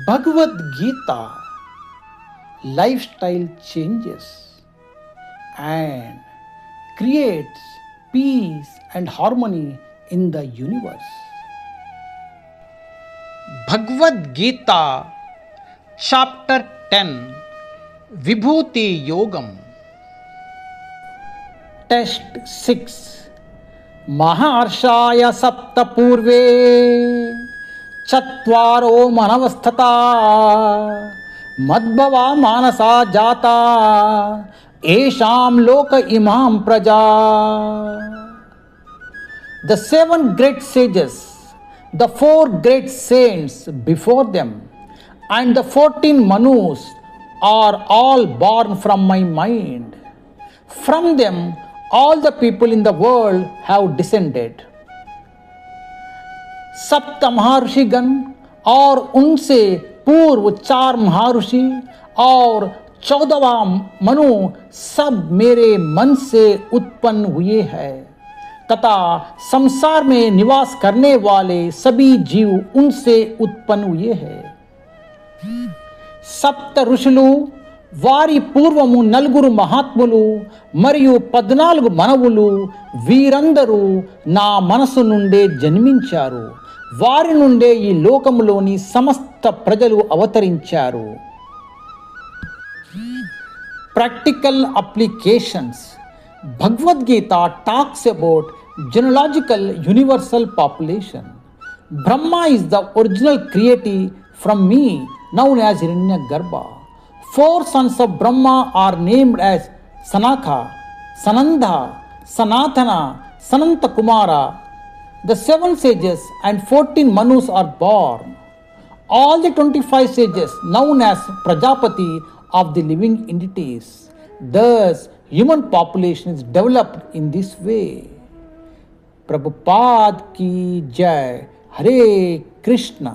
Bhagavad Gita, lifestyle changes and creates peace and harmony in the universe. Bhagavad Gita, Chapter 10, Vibhuti Yogam. Text 6. Maharshaya sapta purve chatvaro manavasthata madbhava manasa jata esham loka imam praja. The 7 great sages, the 4 great saints before them, and the 14 Manus are all born from my mind. From them, all the people in the world have descended. सप्त महर्षिगण और उनसे पूर्व 4 महर्षि और 14वां मनु सब मेरे मन से उत्पन्न हुए हैं तथा संसार में निवास करने वाले सभी जीव उनसे उत्पन्न हुए हैं. సప్త ఋషులు వారి పూర్వము 4 మహాత్ములు మరియు 14 మనవులు వీరందరూ నా మనసు నుండే జన్మించారు. వారి నుండే ఈ లోకములోని సమస్త ప్రజలు అవతరించారు. Practical applications. Bhagavad Gita talks about genealogical universal population. Brahma is the original creative from me, known as Hiranyagarbha. 4 sons of Brahma are named as Sanaka, Sananda, Sanatana, Sanantakumara. The 7 sages and 14 Manus are born. All the 25 sages known as Prajapati of the living entities. Thus, human population is developed in this way. Prabhupada ki Jai. Hare Krishna.